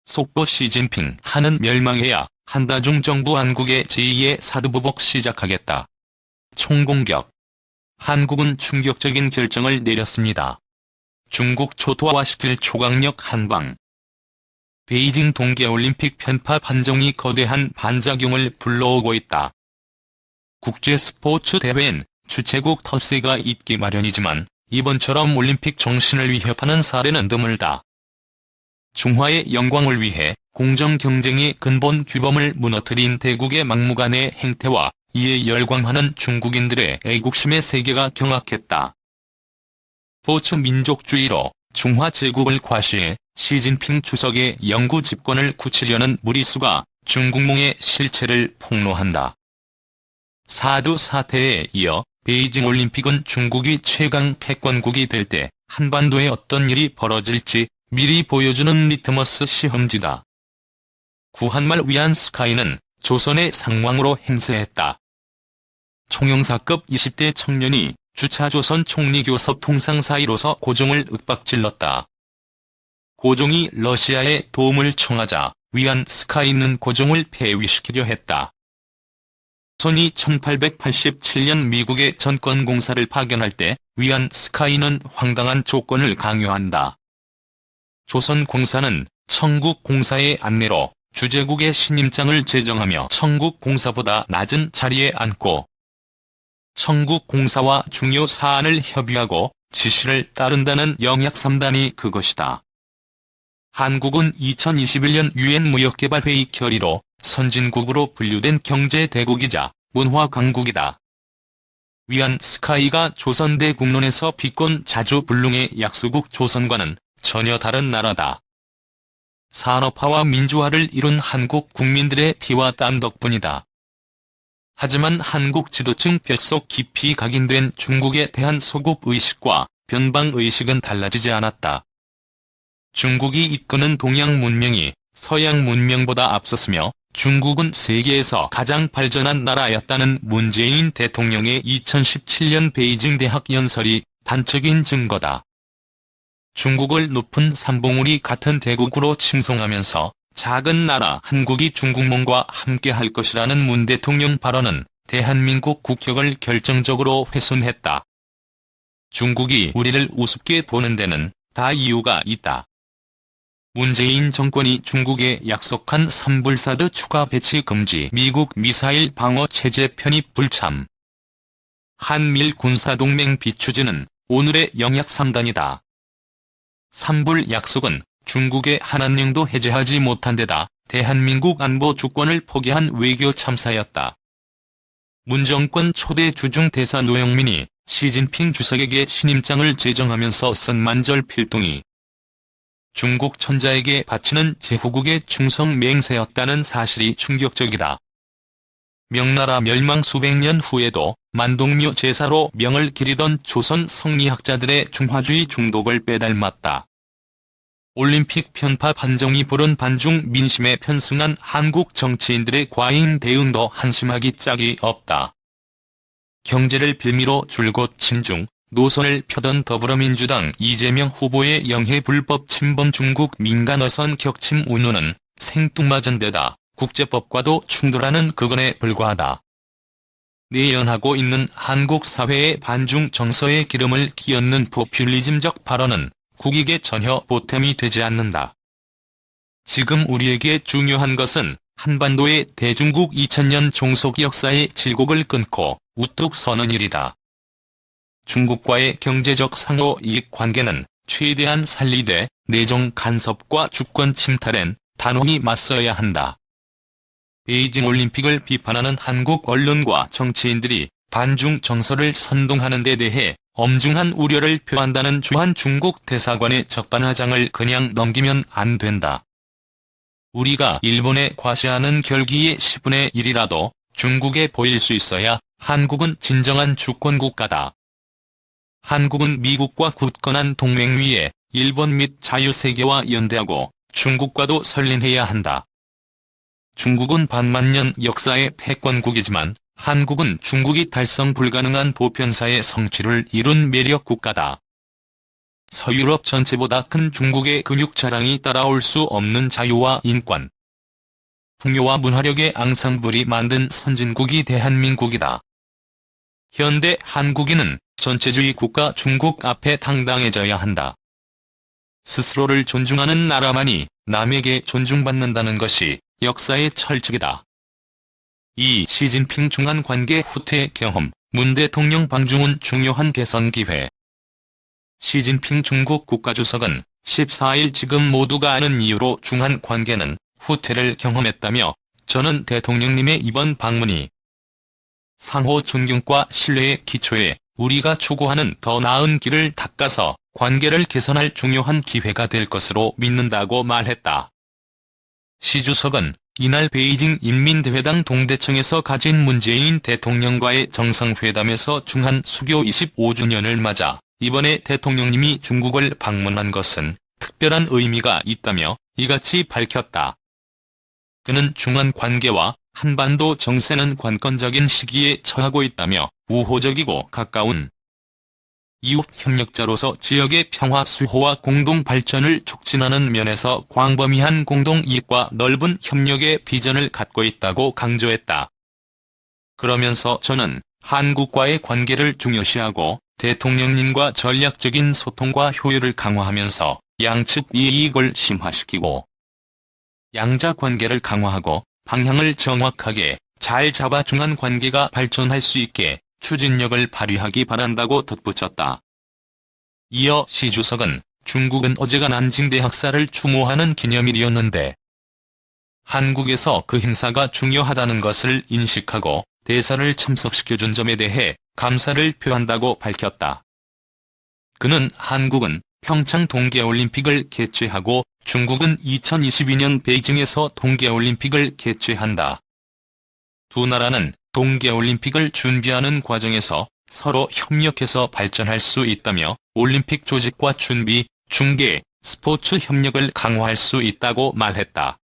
속보 시진핑 한은 멸망해야 한다 중 정부 한국의 제2의 사드보복 시작하겠다. 총공격. 한국은 충격적인 결정을 내렸습니다. 중국 초토화시킬 초강력 한방. 베이징 동계올림픽 편파 판정이 거대한 반작용을 불러오고 있다. 국제스포츠 대회엔 주최국 텃세가 있기 마련이지만 이번처럼 올림픽 정신을 위협하는 사례는 드물다. 중화의 영광을 위해 공정 경쟁의 근본 규범을 무너뜨린 대국의 막무가내 행태와 이에 열광하는 중국인들의 애국심의 세계가 경악했다. 스포츠 민족주의로 중화 제국을 과시해 시진핑 주석의 영구 집권을 굳히려는 무리수가 중국몽의 실체를 폭로한다. 사드 사태에 이어 베이징 올림픽은 중국이 최강 패권국이 될 때 한반도에 어떤 일이 벌어질지 미리 보여주는 리트머스 시험지다. 구한말 위안 스카이는 조선의 상왕으로 행세했다. 총영사급 20대 청년이 주차 조선 총리 교섭 통상 사이로서 고종을 윽박질렀다. 고종이 러시아에 도움을 청하자 위안 스카이는 고종을 폐위시키려 했다. 조선이 1887년 미국의 전권공사를 파견할 때 위안 스카이는 황당한 조건을 강요한다. 조선공사는 청국공사의 안내로 주재국의 신임장을 제정하며 청국공사보다 낮은 자리에 앉고 청국공사와 중요 사안을 협의하고 지시를 따른다는 영약 3단이 그것이다. 한국은 2021년 유엔 무역개발회의 결의로 선진국으로 분류된 경제대국이자 문화강국이다. 위안 스카이가 조선대 국론에서 비꼰 자주불능의 약소국 조선과는 전혀 다른 나라다. 산업화와 민주화를 이룬 한국 국민들의 피와 땀 덕분이다. 하지만 한국 지도층 뼛속 깊이 각인된 중국에 대한 소국의식과 변방의식은 달라지지 않았다. 중국이 이끄는 동양 문명이 서양 문명보다 앞섰으며 중국은 세계에서 가장 발전한 나라였다는 문재인 대통령의 2017년 베이징 대학 연설이 단적인 증거다. 중국을 높은 산봉우리 같은 대국으로 칭송하면서 작은 나라 한국이 중국몽과 함께할 것이라는 문 대통령 발언은 대한민국 국격을 결정적으로 훼손했다. 중국이 우리를 우습게 보는 데는 다 이유가 있다. 문재인 정권이 중국에 약속한 산불사드 추가 배치 금지, 미국 미사일 방어 체제 편입 불참. 한밀 군사동맹 비추지는 오늘의 영약 3단이다. 산불 약속은 중국의 한안령도 해제하지 못한 데다 대한민국 안보 주권을 포기한 외교 참사였다. 문 정권 초대 주중 대사 노영민이 시진핑 주석에게 신임장을 제정하면서 쓴 만절 필동이 중국 천자에게 바치는 제후국의 충성 맹세였다는 사실이 충격적이다. 명나라 멸망 수백 년 후에도 만동묘 제사로 명을 기리던 조선 성리학자들의 중화주의 중독을 빼닮았다. 올림픽 편파 판정이 부른 반중 민심에 편승한 한국 정치인들의 과잉 대응도 한심하기 짝이 없다. 경제를 빌미로 줄곧 친중 노선을 펴던 더불어민주당 이재명 후보의 영해 불법 침범 중국 민간 어선 격침 운운은 생뚱맞은 데다 국제법과도 충돌하는 극언에 불과하다. 내연하고 있는 한국 사회의 반중 정서에 기름을 끼얹는 포퓰리즘적 발언은 국익에 전혀 보탬이 되지 않는다. 지금 우리에게 중요한 것은 한반도의 대중국 2000년 종속 역사의 질곡을 끊고 우뚝 서는 일이다. 중국과의 경제적 상호 이익 관계는 최대한 살리되 내정 간섭과 주권 침탈엔 단호히 맞서야 한다. 베이징 올림픽을 비판하는 한국 언론과 정치인들이 반중 정서를 선동하는 데 대해 엄중한 우려를 표한다는 주한 중국 대사관의 적반하장을 그냥 넘기면 안 된다. 우리가 일본에 과시하는 결기의 10분의 1이라도 중국에 보일 수 있어야 한국은 진정한 주권국가다. 한국은 미국과 굳건한 동맹 위에 일본 및 자유세계와 연대하고 중국과도 설린해야 한다. 중국은 반만년 역사의 패권국이지만 한국은 중국이 달성 불가능한 보편사의 성취를 이룬 매력 국가다. 서유럽 전체보다 큰 중국의 근육 자랑이 따라올 수 없는 자유와 인권, 풍요와 문화력의 앙상블이 만든 선진국이 대한민국이다. 현대 한국인은 전체주의 국가 중국 앞에 당당해져야 한다. 스스로를 존중하는 나라만이 남에게 존중받는다는 것이 역사의 철칙이다. 2. 시진핑 중한 관계 후퇴 경험, 문 대통령 방중훈 중요한 개선 기회. 시진핑 중국 국가주석은 14일 지금 모두가 아는 이유로 중한 관계는 후퇴를 경험했다며, 저는 대통령님의 이번 방문이 상호 존경과 신뢰의 기초에 우리가 추구하는 더 나은 길을 닦아서 관계를 개선할 중요한 기회가 될 것으로 믿는다고 말했다. 시 주석은 이날 베이징 인민대회당 동대청에서 가진 문재인 대통령과의 정상회담에서 중한 수교 25주년을 맞아 이번에 대통령님이 중국을 방문한 것은 특별한 의미가 있다며 이같이 밝혔다. 그는 중한 관계와 한반도 정세는 관건적인 시기에 처하고 있다며 우호적이고 가까운 이웃 협력자로서 지역의 평화 수호와 공동 발전을 촉진하는 면에서 광범위한 공동 이익과 넓은 협력의 비전을 갖고 있다고 강조했다. 그러면서 저는 한국과의 관계를 중요시하고 대통령님과 전략적인 소통과 효율을 강화하면서 양측 이익을 심화시키고 양자 관계를 강화하고 방향을 정확하게 잘 잡아 중한 관계가 발전할 수 있게 추진력을 발휘하기 바란다고 덧붙였다. 이어 시 주석은 중국은 어제가 난징대 학살을 추모하는 기념일이었는데 한국에서 그 행사가 중요하다는 것을 인식하고 대사를 참석시켜준 점에 대해 감사를 표한다고 밝혔다. 그는 한국은 평창 동계올림픽을 개최하고 중국은 2022년 베이징에서 동계올림픽을 개최한다. 두 나라는 동계올림픽을 준비하는 과정에서 서로 협력해서 발전할 수 있다며 올림픽 조직과 준비, 중계, 스포츠 협력을 강화할 수 있다고 말했다.